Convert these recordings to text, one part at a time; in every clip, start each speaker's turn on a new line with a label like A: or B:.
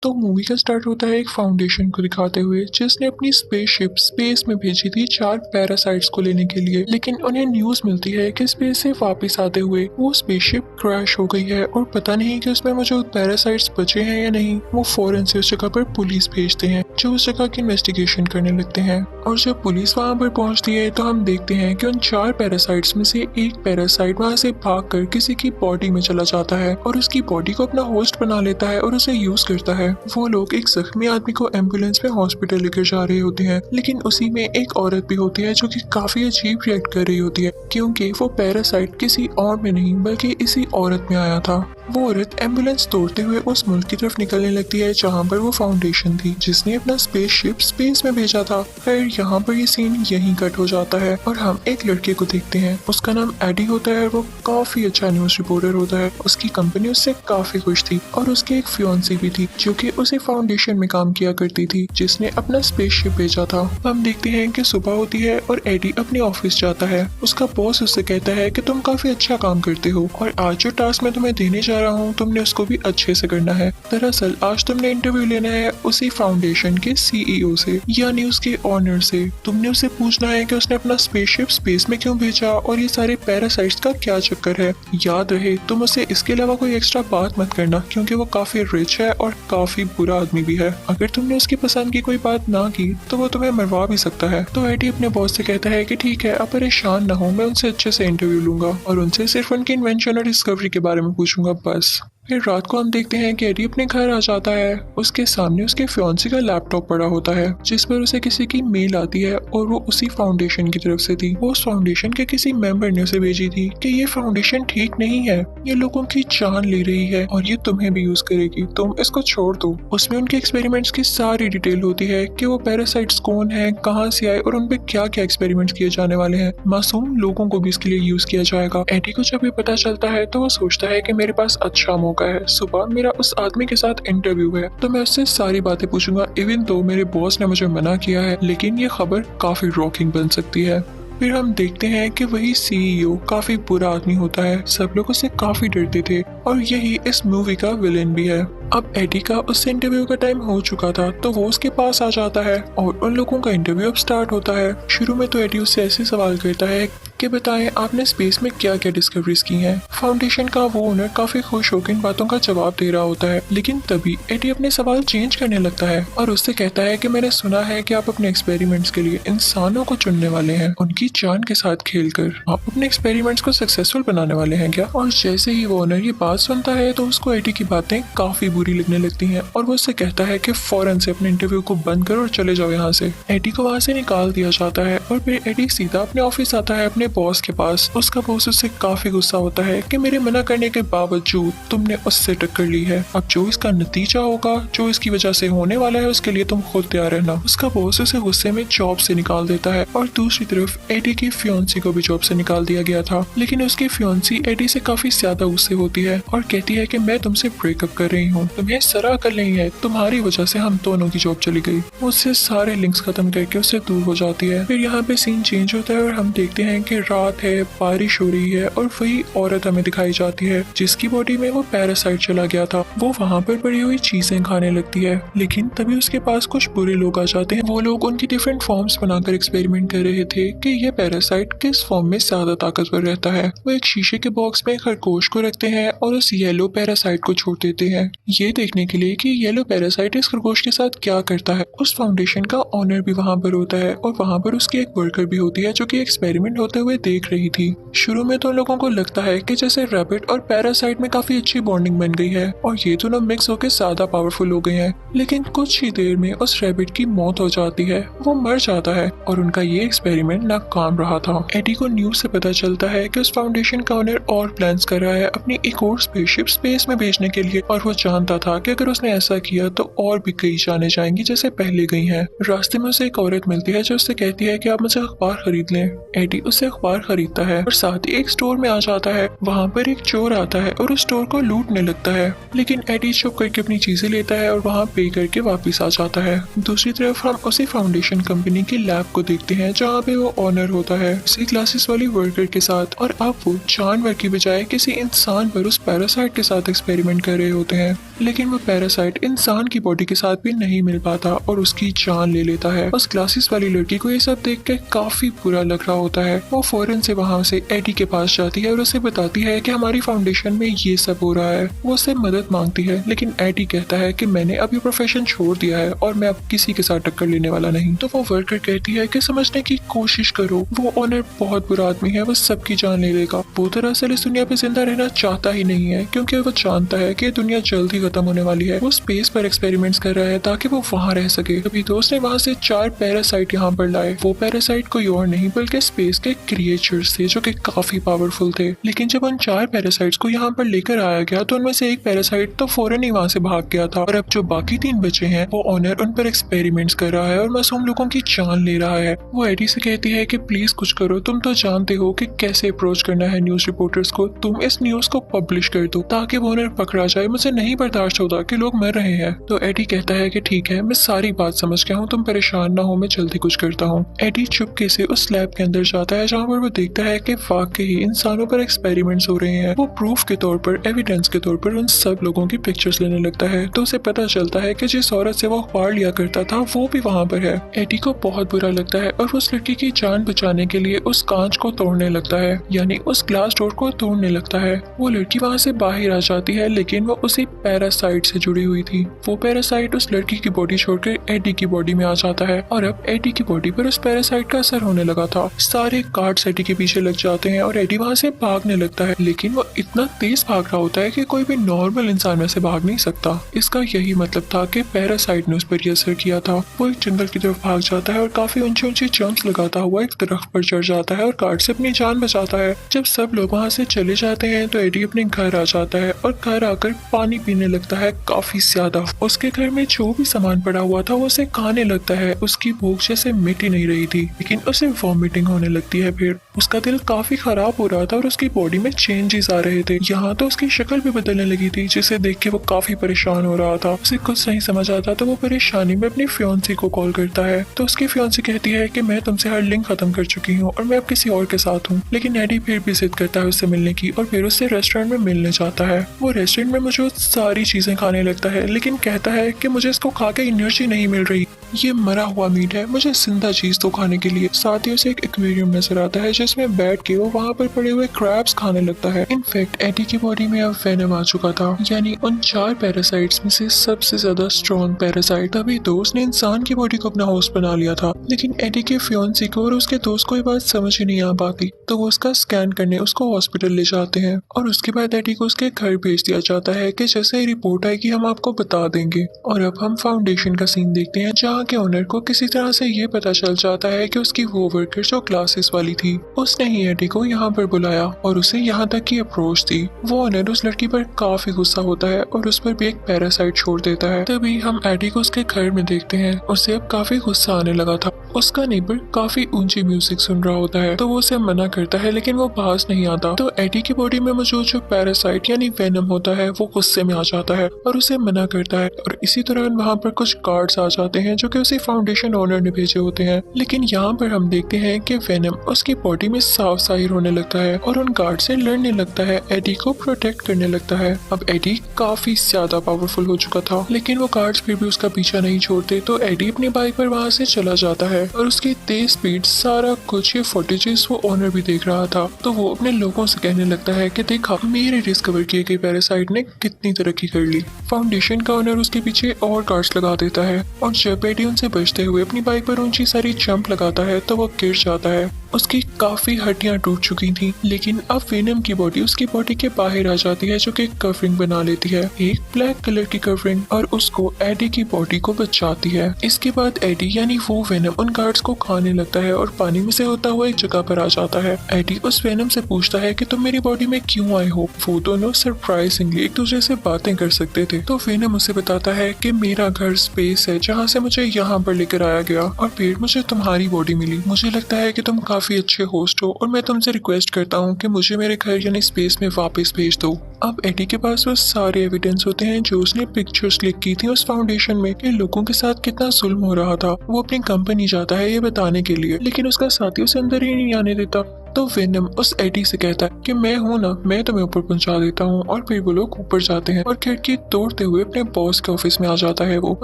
A: तो मूवी का स्टार्ट होता है एक फाउंडेशन को दिखाते हुए जिसने अपनी स्पेसशिप स्पेस में भेजी थी 4 पैरासाइट्स को लेने के लिए। लेकिन उन्हें न्यूज मिलती है कि स्पेस से वापस आते हुए वो स्पेसशिप क्रैश हो गई है और पता नहीं कि उसमें मौजूद पैरासाइट्स बचे हैं या नहीं। वो फौरन से उस जगह पर पुलिस भेजते हैं जो उस जगह की इन्वेस्टिगेशन करने लगते हैं। और जब पुलिस वहां पर पहुंचती है तो हम देखते हैं कि उन 4 पैरासाइट्स में से एक पैरासाइट वहां से भागकर किसी की बॉडी में चला जाता है और उसकी बॉडी को अपना होस्ट बना लेता है और उसे यूज करता है। वो लोग एक जख्मी आदमी को एम्बुलेंस में हॉस्पिटल लेकर जा रहे होते हैं, लेकिन उसी में एक औरत भी होती है जो कि काफी अजीब रिएक्ट कर रही होती है क्योंकि वो पैरासाइट किसी और में नहीं बल्कि इसी औरत में आया था। वो औरत एम्बुलेंस तोड़ते हुए उस मुल्क की तरफ निकलने लगती है जहाँ पर वो फाउंडेशन थी जिसने अपना स्पेसशिप स्पेस में भेजा था। फिर यहाँ पर ये सीन यहीं कट हो जाता है और हम एक लड़के को देखते हैं। उसका नाम एडी होता है और वो काफी अच्छा न्यूज रिपोर्टर होता है। उसकी कंपनी उससे काफी खुश थी और उसकी एक फियांसी भी थी जो कि उसे फाउंडेशन में काम किया करती थी जिसने अपना स्पेसशिप भेजा था। हम देखते हैं कि सुबह होती है और एडी अपने ऑफिस जाता है। उसका बॉस उससे कहता है कि तुम काफी अच्छा काम करते हो और आज जो टास्क मैं तुम्हें देने जा रहा हूँ तुमने उसको भी अच्छे से करना है। दरअसल आज तुमने इंटरव्यू लेना है उसी फाउंडेशन के सीईओ से यानी उसके ऑनर से। तुमने उसे पूछना है कि उसने अपना स्पेसशिप स्पेस में क्यों भेजा और ये सारे पैरासाइट्स का क्या चक्कर है। याद रहे तुम उसे इसके अलावा कोई एक्स्ट्रा बात मत करना क्योंकि वो काफी रिच है और काफी बुरा आदमी भी है। अगर तुमने उसकी पसंद की कोई बात ना की तो वो तुम्हें मरवा भी सकता है। तो एडी अपने बॉस से कहता है कि ठीक है, आप परेशान ना हो, मैं उनसे अच्छे से इंटरव्यू लूंगा और उनसे सिर्फ उनकी इन्वेंशन और डिस्कवरी के बारे में पूछूंगा बस। फिर रात को हम देखते हैं कि एडी अपने घर आ जाता है। उसके सामने उसके फियांसी का लैपटॉप पड़ा होता है जिस पर उसे किसी की मेल आती है और वो उसी फाउंडेशन की तरफ से थी। वो उस फाउंडेशन के किसी मेंबर ने उसे भेजी थी कि ये फाउंडेशन ठीक नहीं है, ये लोगों की जान ले रही है और ये तुम्हें भी यूज करेगी, तुम इसको छोड़ दो। उसमें उनके एक्सपेरिमेंट्स की सारी डिटेल होती है कि वो पैरासाइट्स कौन है, कहाँ से आए और उनपे क्या क्या एक्सपेरिमेंट्स किए जाने वाले हैं। मासूम लोगों को भी इसके लिए यूज किया जाएगा। एडी को जब ये पता चलता है तो वो सोचता है कि मेरे पास अच्छा मौका है। सुबह मेरा उस आदमी के साथ इंटरव्यू है तो मैं उससे सारी बातें पूछूंगा इवन तो मेरे बॉस ने मुझे मना किया है, लेकिन ये खबर काफी रॉकिंग बन सकती है। फिर हम देखते हैं कि वही सीईओ काफी बुरा आदमी होता है, सब लोग उससे काफी डरते थे और यही इस मूवी का विलेन भी है। अब एडी का उससे इंटरव्यू का टाइम हो चुका था तो वो उसके पास आ जाता है और उन लोगों का इंटरव्यू अब स्टार्ट होता है। शुरू में तो एडी उससे ऐसे सवाल करता है कि बताएं आपने स्पेस में क्या क्या डिस्कवरीज की हैं। फाउंडेशन का वो ओनर काफी खुश होकर इन बातों का जवाब दे रहा होता है, लेकिन तभी एडी अपने सवाल चेंज करने लगता है और उससे कहता है कि मैंने सुना है कि आप अपने एक्सपेरिमेंट्स के लिए इंसानों को चुनने वाले हैं, उनकी जान के साथ खेलकर आप अपने एक्सपेरिमेंट्स को सक्सेसफुल बनाने वाले हैं क्या। और जैसे ही वो ओनर ये बात सुनता है तो उसको एडी की बातें काफी बुरी लगने लगती हैं और वो उससे कहता है कि फौरन से अपने इंटरव्यू को बंद करो और चले जाओ यहाँ से। एडी को वहाँ से निकाल दिया जाता है और फिर एडी सीधा अपने ऑफिस आता है अपने बॉस के पास। उसका बॉस उससे काफी गुस्सा होता है कि मेरे मना करने के बावजूद तुमने उससे टक्कर ली है, अब जो इसका नतीजा होगा, जो इसकी वजह से होने वाला है, उसके लिए तुम खुद तैयार रहना। उसका बॉस उसे गुस्से में जॉब से निकाल देता है और दूसरी तरफ एडी की फियांसी को भी जॉब से निकाल दिया गया था, लेकिन उसकी फियांसी एडी से काफी ज्यादा गुस्से होती है और कहती है कि मैं तुमसे ब्रेकअप कर रही हूँ, तुम्हें सरा कर नहीं है, तुम्हारी वजह से हम दोनों की जॉब चली गई। उससे सारे लिंक्स खत्म करके उससे दूर हो जाती है। फिर यहाँ पे सीन चेंज होता है और हम देखते हैं कि रात है, बारिश हो रही है और वही औरत हमें दिखाई जाती है जिसकी बॉडी में वो पैरासाइट चला गया था। वो वहाँ पर पड़ी हुई चीजें खाने लगती है, लेकिन तभी उसके पास कुछ बुरे लोग आ जाते हैं। वो लोग उनकी डिफरेंट फॉर्म्स बनाकर एक्सपेरिमेंट कर रहे थे कि ये पैरासाइट किस फॉर्म में ज्यादा ताकतवर रहता है। वो एक शीशे के बॉक्स में खरगोश को रखते हैं और उस येलो पैरासाइट को छोड़ देते हैं ये देखने के लिए कि येलो पैरासाइट इस खरगोश के साथ क्या करता है। उस फाउंडेशन का ऑनर भी वहाँ पर होता है और वहाँ पर उसकी एक वर्कर भी होती है जो कि एक्सपेरिमेंट होते हुए देख रही थी। शुरू में तो लोगों को लगता है कि जैसे रैबिट और पैरासाइट में काफी अच्छी बॉन्डिंग बन गई है और ये दोनों मिक्स होकर ज्यादा पावरफुल हो गए हैं, लेकिन कुछ ही देर में उस रैबिट की मौत हो जाती है, वो मर जाता है और उनका ये एक्सपेरिमेंट नाकाम रहा था। एडी को न्यूज से पता चलता है कि उस फाउंडेशन का ओनर और प्लान्स कर रहा है अपनी एक और स्पेसशिप स्पेस में भेजने के लिए और वो जानता था कि अगर उसने ऐसा किया तो और भी कई जाने जाएंगी जैसे पहले गई हैं। रास्ते में उसे एक औरत मिलती है जो उससे कहती है कि आप मुझे अखबार खरीद लें। एडी उससे अखबार खरीदता है और साथ ही एक स्टोर में आ जाता है। वहाँ पर एक चोर आता है और उस स्टोर को लूटने लगता है, लेकिन एडी चुप करके अपनी चीजें लेता है और वहाँ पे करके वापस आ जाता है। दूसरी तरफ हम उसी फाउंडेशन कंपनी की लैब को देखते हैं जहाँ पे वो ऑनर होता है उसी क्लासेस वाली वर्कर के साथ और अब वो जानवर की बजाय किसी इंसान पर उस पैरासाइट के साथ एक्सपेरिमेंट कर रहे होते हैं। लेकिन वो पैरासाइट इंसान की बॉडी के साथ भी नहीं मिल पाता और उसकी जान ले लेता है। उस ग्लासेस वाली लड़की को ये सब देख कर काफी बुरा लग रहा होता है। वो फौरन से वहाँ से एडी के पास जाती है और उसे बताती है कि हमारी फाउंडेशन में ये सब हो रहा है। वो उससे मदद मांगती है, लेकिन एडी कहता है कि मैंने अब ये प्रोफेशन छोड़ दिया है और मैं अब किसी के साथ टक्कर लेने वाला नहीं। तो वो वर्कर कहती है कि समझने की कोशिश करो, वो ऑनर बहुत बुरा आदमी है, वो सबकी जान ले लेगा। वो दरअसल इस दुनिया पे जिंदा रहना चाहता ही नहीं है, क्योंकि वो जानता है कि दुनिया जल्द ही खत्म होने वाली है। वो स्पेस पर एक्सपेरिमेंट्स कर रहा है ताकि वो वहाँ रह सके। तभी दोस्त ने वहाँ से 4 पैरासाइट यहाँ पर लाए। वो पैरासाइट कोई और नहीं बल्कि स्पेस के क्रिएचर्स थे जो कि काफी पावरफुल थे। लेकिन जब उन 4 पैरासाइट्स को यहाँ पर लेकर आया गया तो उनमें से एक पैरासाइट तो फौरन ही वहाँ से भाग गया था और अब जो बाकी 3 बचे हैं वो ऑनर उन पर एक्सपेरिमेंट्स कर रहा है और मासूम लोगों की जान ले रहा है। वो एडी से कहती है कि प्लीज कुछ करो, तुम तो जानते हो कि कैसे अप्रोच करना है न्यूज रिपोर्टर्स को, तुम इस न्यूज को पब्लिश कर दो ताकि वो ऑनर पकड़ा जाए। मुझे नहीं बर्दाश्त होता कि लोग मर रहे हैं। तो एडी कहता है कि ठीक है, मैं सारी बात समझ गया हूँ, तुम परेशान ना हो, मैं जल्दी कुछ करता हूँ। एडी चुपके से उस लैब के अंदर जाता है जहाँ पर वो देखता है कि वाकई इंसानों पर एक्सपेरिमेंट्स हो रहे हैं। वो प्रूफ के तौर पर, एविडेंस के तौर पर उन सब लोगों की पिक्चर्स लेने लगता है। तो उसे पता चलता है कि जिस औरत से वो अखबार लिया करता था वो भी वहाँ पर है। एडी को बहुत बुरा लगता है और उस लड़की की जान बचाने के लिए उस कांच को तोड़ने लगता है, यानी उस ग्लास डोर को तोड़ने लगता है। वो लड़की वहाँ से बाहर आ जाती है, लेकिन वो उसी पैरासाइट से जुड़ी हुई थी। वो पैरासाइट उस लड़की की बॉडी छोड़कर एडी की बॉडी में आ जाता है और अब एडी की बॉडी पर उस पैरासाइट का असर होने लगा था। सारे गार्ड्स एडी के पीछे लग जाते हैं और एडी वहाँ से भागने लगता है, लेकिन वो इतना तेज भाग रहा होता है कि कोई भी नॉर्मल इंसान में से भाग नहीं सकता। इसका यही मतलब था कि पैरासाइट ने उस पर यह असर किया था। वो एक जंगल की तरफ भाग जाता है और काफी ऊंची ऊंची जंप्स लगाता हुआ एक दरख्त पर चढ़ जाता है और गार्ड से अपनी जान बचाता है। जब सब लोग वहाँ से चले जाते हैं तो एडी अपने घर आ जाता है और घर आकर पानी पीने लगता है काफी ज्यादा। उसके घर में जो भी सामान पड़ा हुआ था वो उसे खाने लगता है। उसकी भूख जैसे मिट ही नहीं रही थी, लेकिन उसे वॉमिटिंग होने लगती है। फिर उसका दिल काफी खराब हो रहा था और उसकी बॉडी में चेंजेस आ रहे थे। यहाँ तो उसकी शक्ल भी बदलने लगी थी, जिसे देख के वो काफी परेशान हो रहा था। उसे कुछ नहीं समझ आता तो वो परेशानी में अपनी फियांसी को कॉल करता है। तो उसकी फियांसी कहती है कि मैं तुमसे हर लिंक खत्म कर चुकी हूँ और मैं अब किसी और के साथ हूँ। लेकिन एडी फिर भी जिद करता है उससे मिलने की और फिर उससे रेस्टोरेंट में मिलने जाता है। वो रेस्टोरेंट में मुझे सारी चीजें खाने लगता है, लेकिन कहता है कि मुझे इसको खा के एनर्जी नहीं मिल रही, ये मरा हुआ मीट है, मुझे जिंदा चीज तो खाने के लिए। साथ ही उसे एक एक्वेरियम नजर आता है जिसमें बैठ के वो वहाँ पर पड़े हुए क्रैब्स खाने लगता है। इनफैक्ट एडी की बॉडी में अब वेनम आ चुका था, यानी उन 4 पैरासाइट्स में से सबसे ज्यादा स्ट्रॉन्ग पैरासाइट। तभी दोस्त ने इंसान की बॉडी को अपना होस्ट बना लिया था, लेकिन एडी के फियांसी को और उसके दोस्त को ये बात समझ ही नहीं आ पाती। तो वो उसका स्कैन करने उसको हॉस्पिटल ले जाते हैं और उसके बाद एडी को उसके घर भेज दिया जाता है कि जैसे ही रिपोर्ट आएगी हम आपको बता देंगे। और अब हम फाउंडेशन का सीन देखते हैं जहाँ के ओनर को किसी तरह से ये पता चल जाता है कि उसकी वो वर्कर जो क्लासेस वाली थी उसने ही एडी को यहाँ पर बुलाया और उसे यहाँ तक की अप्रोच दी। वो ओनर उस लड़की पर काफी गुस्सा होता है और उस पर भी एक पैरासाइट छोड़ देता है। तभी हम एडी को उसके घर में देखते हैं। उसे अब काफी गुस्सा आने लगा था। उसका नेबर काफी ऊंची म्यूजिक सुन रहा होता है तो वो उसे मना करता है, लेकिन वो पास नहीं आता। तो एडी की बॉडी में मौजूद जो पैरासाइट यानी वेनम होता है वो गुस्से में आ जाता है और उसे मना करता है। और इसी दौरान वहाँ पर कुछ गार्ड्स आ जाते हैं जो कि उसे फाउंडेशन ओनर ने भेजे होते हैं। लेकिन यहाँ पर हम देखते हैं कि वेनम उसकी बॉडी में साफ जाहिर होने लगता है और उन गार्ड से लड़ने लगता है, एडी को प्रोटेक्ट करने लगता है। अब एडी काफी ज्यादा पावरफुल हो चुका था, लेकिन वो गार्ड्स फिर भी उसका पीछा नहीं छोड़ते। तो एडी अपनी बाइक पर वहाँ से चला जाता है और उसकी तेज स्पीड, सारा कुछ ये फुटेजेस वो ओनर भी देख रहा था। तो वो अपने लोगों से कहने लगता है कि देखा मेरे डिस्कवर किए गए पैरासाइट ने कितनी तरक्की कर ली। फाउंडेशन का ओनर उसके पीछे और गार्ड्स लगा देता है और जब एडी उनसे बचते हुए अपनी बाइक पर ऊंची सारी जंप लगाता है तो वो गिर जाता है। उसकी काफी हड्डियां टूट चुकी थी, लेकिन अब वेनम की बॉडी उसकी बॉडी के बाहर आ जाती है जो कि कवरिंग बना लेती है, एक ब्लैक कलर की कवरिंग, और उसको एडी की बॉडी को बचाती है। इसके बाद एडी यानी वो वेनम उन गार्ड्स को खाने लगता है और पानी में से होता हुआ एक जगह पर आ जाता है। एडी उस वेनम से पूछता है कि तुम मेरी बॉडी में क्यों आए हो। वो दोनों सरप्राइजिंगली एक दूसरे से बातें कर सकते थे। तो वेनम उसे बताता है कि मेरा घर स्पेस है जहाँ से मुझे यहाँ पर लेकर आया गया और फिर मुझे तुम्हारी बॉडी मिली। मुझे लगता है कि तुम काफी अच्छे होस्ट हो और मैं तुमसे रिक्वेस्ट करता हूँ कि मुझे मेरे घर यानी स्पेस में वापस भेज दो। अब एडी के पास वो सारे एविडेंस होते हैं जो उसने पिक्चर्स क्लिक की थी उस फाउंडेशन में कि लोगों के साथ कितना जुल्म हो रहा था। वो अपनी कंपनी जाता है ये बताने के लिए, लेकिन उसका साथी उसे अंदर ही नहीं आने देता। तो वेनम उस एडी से कहता है कि मैं हूँ ना, मैं तुम्हें ऊपर पहुंचा देता हूँ। और फिर वो लोग ऊपर जाते हैं और खिड़की तोड़ते हुए अपने बॉस के ऑफिस में आ जाता है। वो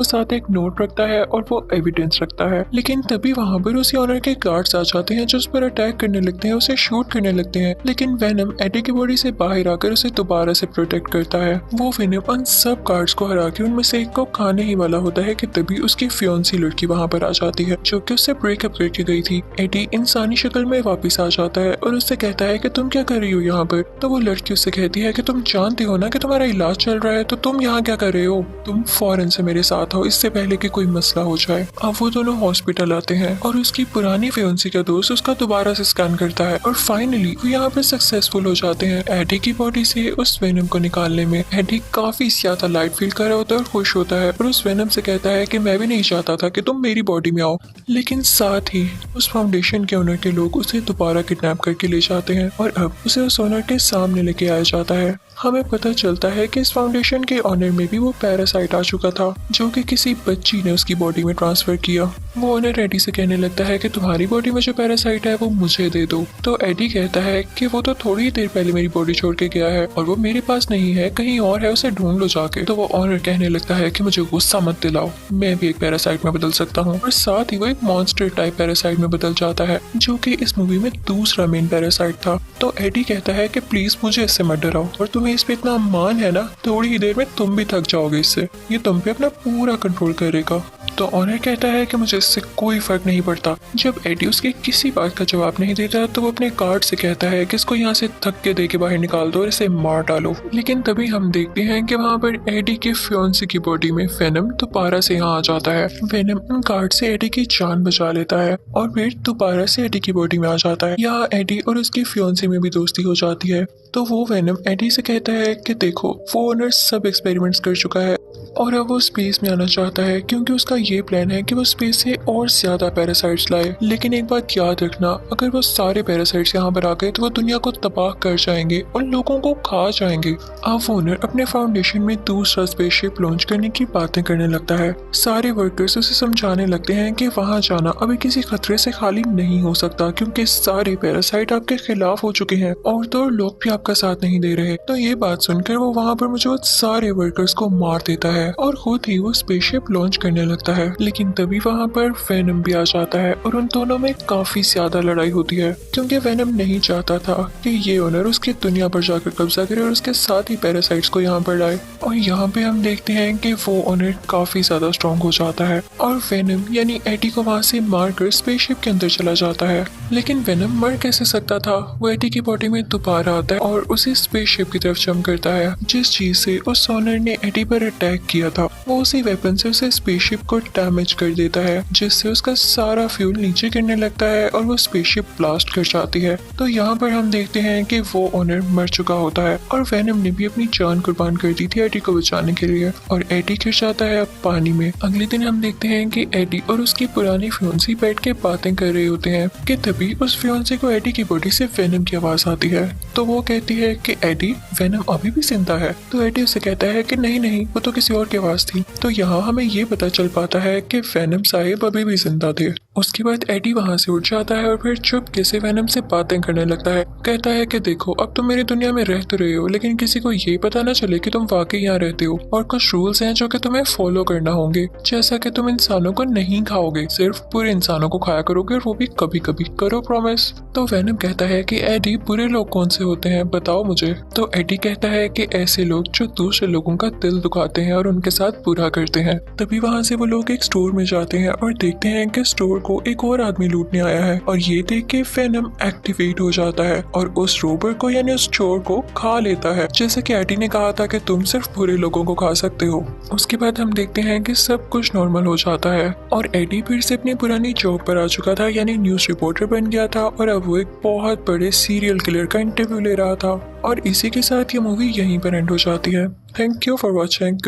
A: साथ एक नोट रखता है और वो एविडेंस रखता है। लेकिन तभी वहाँ पर उसी ऑनर के गार्ड्स आ जाते हैं जो उस पर अटैक करने लगते हैं, उसे शूट करने लगते हैं। लेकिन वेनम एडी की बॉडी से बाहर आकर उसे दोबारा से प्रोटेक्ट करता है। वो वेनम उन सब गार्ड्स को हरा के उनमें से एक को खाने ही वाला होता है कि तभी उसकी फियोंसी लड़की वहाँ पर आ जाती है जो कि उससे ब्रेकअप करके गई थी। एडी इंसानी शक्ल में वापस आ जाता है और उससे कहता है कि तुम क्या कर रही हो यहाँ पर। तो वो लड़की उससे कहती है कि तुम जानते हो ना कि तुम्हारा इलाज चल रहा है, तो तुम यहाँ क्या कर रहे हो, तुम फौरन से मेरे साथ आओ इससे पहले कि कोई मसला हो जाए। अब वो दोनों हॉस्पिटल आते हैं और उसकी पुरानी फियोंसी का दोस्त उसका दोबारा से स्कैन करता है और फाइनली वो यहाँ पर सक्सेसफुल हो जाते हैं एडी की बॉडी से उस वेनम को निकालने में। एडी काफी ज्यादा लाइट फील कर रहा होता है और खुश होता है और उस वेनम से कहता है कि मैं भी नहीं चाहता था कि तुम मेरी बॉडी में आओ। लेकिन साथ ही उस फाउंडेशन के ओनर के लोग उसे दोबारा किडनैप करके ले जाते हैं और अब उसे उस ओनर के सामने लेके आया जाता है। हमें पता चलता है कि इस फाउंडेशन के ऑनर में भी वो पैरासाइट आ चुका था जो कि किसी बच्ची ने उसकी बॉडी में ट्रांसफर किया। वो ओनर एडी से कहने लगता है कि तुम्हारी बॉडी में जो पैरासाइट है वो मुझे दे दो। तो एडी कहता है कि वो तो थोड़ी देर पहले मेरी बॉडी छोड़ के गया है और वो मेरे पास नहीं है, कहीं और है, उसे ढूंढ लो जाके। तो वो ऑनर कहने लगता है कि मुझे गुस्सा मत दिलाओ, मैं भी एक पैरासाइट में बदल सकता हूँ। और साथ ही वो एक मॉन्स्टर टाइप पैरासाइट में बदल जाता है जो कि इस मूवी में दूसरा मेन पैरासाइट था। तो एडी कहता है कि प्लीज मुझे इससे मत डराओ और तुम्हें इस पे इतना मान है ना, थोड़ी ही देर में तुम भी थक जाओगे इससे, ये तुम पे अपना पूरा कंट्रोल करेगा। तो ऑनर कहता है कि मुझे इससे कोई फर्क नहीं पड़ता। जब एडी उसके किसी बात का जवाब नहीं देता तो वो अपने गार्ड से कहता है कि इसको यहाँ से धक्के दे के बाहर निकाल दो और इसे मार डालो। लेकिन तभी हम देखते हैं कि वहाँ पर एडी के फियोंसी की बॉडी में वेनम दोबारा से यहाँ आ जाता है। वेनम उन गार्ड से एडी की जान बचा लेता है और फिर दोबारा से एडी की बॉडी में आ जाता है। यहाँ एडी और उसकी फियोंसी में भी दोस्ती हो जाती है। तो वो वेनम एडी से कहता है कि देखो वो ओनर सब एक्सपेरिमेंट्स कर चुका है और अब वो स्पेस में आना चाहता है क्योंकि उसका ये प्लान है कि वो स्पेस से और ज्यादा पैरासाइट्स लाए। लेकिन एक बात याद रखना, अगर वो सारे पैरासाइट्स यहाँ पर आ गए तो वो दुनिया को तबाह कर जाएंगे और लोगों को खा जाएंगे। अब ओनर अपने फाउंडेशन में दूसरा स्पेसशिप लॉन्च करने की बातें करने लगता है। सारे वर्कर्स उसे समझाने लगते हैं कि वहाँ जाना अभी किसी खतरे से खाली नहीं हो सकता क्योंकि सारे पैरासाइट आपके खिलाफ हो चुके हैं और तो लोग भी आपका साथ नहीं दे रहे। तो ये बात सुनकर वो वहाँ पर मौजूद सारे वर्कर्स को मार देता है और खुद ही वो स्पेसशिप लॉन्च करने लगता है। लेकिन तभी वहाँ पर वेनम भी आ जाता है और उन दोनों में काफी ज्यादा लड़ाई होती है क्योंकि वेनम नहीं चाहता था कि ये ओनर उसकी दुनिया पर जाकर कब्जा करे और उसके साथ ही पैरासाइट्स को यहाँ पर लाए। और यहाँ पे हम देखते हैं कि वो ओनर काफी ज्यादा स्ट्रॉन्ग हो जाता है और वेनम यानी एडी को वहाँ से मारकर स्पेसशिप के अंदर चला जाता है। लेकिन वेनम मर कैसे सकता था, वो एडी की बॉडी में दोबारा आता है और उसे स्पेसशिप की तरफ जंप करता है। जिस चीज से उस ओनर ने एडी पर अटैक किया था वो उसी वेपन से उसे स्पेसशिप को डैमेज कर देता है जिससे उसका सारा फ्यूल नीचे गिरने लगता है और वो स्पेसशिप ब्लास्ट कर जाती है। तो यहाँ पर हम देखते हैं कि वो ओनर मर चुका होता है और वेनम ने भी अपनी जान कुर्बान कर दी थी एडी को बचाने के लिए और एडी गिर जाता है अब पानी में। अगले दिन हम देखते हैं कि एडी और उसकी पुरानी फियोंसी बैठ के बातें कर रहे होते हैं कि तभी उस फियोंसी को एडी की बॉडी से वेनम की आवाज आती है। तो वो कहती है कि एडी वेनम अभी भी जिंदा है। तो एडी उसे कहता है कि नहीं वो तो किसी और की आवाज थी। तो यहाँ हमें ये पता चल पाता है कि वेनम साहिब अभी भी जिंदा थे। उसके बाद एडी वहाँ से उठ जाता है और फिर चुपके से वेनम से बातें करने लगता है। कहता है कि देखो अब तुम मेरी दुनिया में रह तो रहे हो लेकिन किसी को ये पता ना चले कि तुम वाकई यहाँ रहते हो और कुछ रूल्स हैं जो कि तुम्हें फॉलो करना होंगे, जैसा कि तुम इंसानों को नहीं खाओगे, सिर्फ पूरे इंसानों को खाया करोगे और वो भी कभी कभी, करो प्रॉमिस। तो वेनम कहता है कि एडी बुरे लोग कौन से होते हैं बताओ मुझे। तो एडी कहता है कि ऐसे लोग जो दूसरे लोगों का दिल दुखाते हैं और उनके साथ बुरा करते हैं। तभी वहाँ से वो लोग एक स्टोर में जाते हैं और देखते हैं कि स्टोर को एक और आदमी लूटने आया है और ये देख के वेनम एक्टिवेट हो जाता है और उस रोबर को यानी उस चोर को खा लेता है, जैसे कि एडी ने कहा था कि तुम सिर्फ बुरे लोगों को खा सकते हो। उसके बाद हम देखते हैं कि सब कुछ नॉर्मल हो जाता है और एडी फिर से अपनी पुरानी जॉब पर आ चुका था यानी न्यूज रिपोर्टर बन गया था और अब वो एक बहुत बड़े सीरियल किलर का इंटरव्यू ले रहा था। और इसी के साथ ये मूवी यहीं पर एंड हो जाती है। Thank you for watching.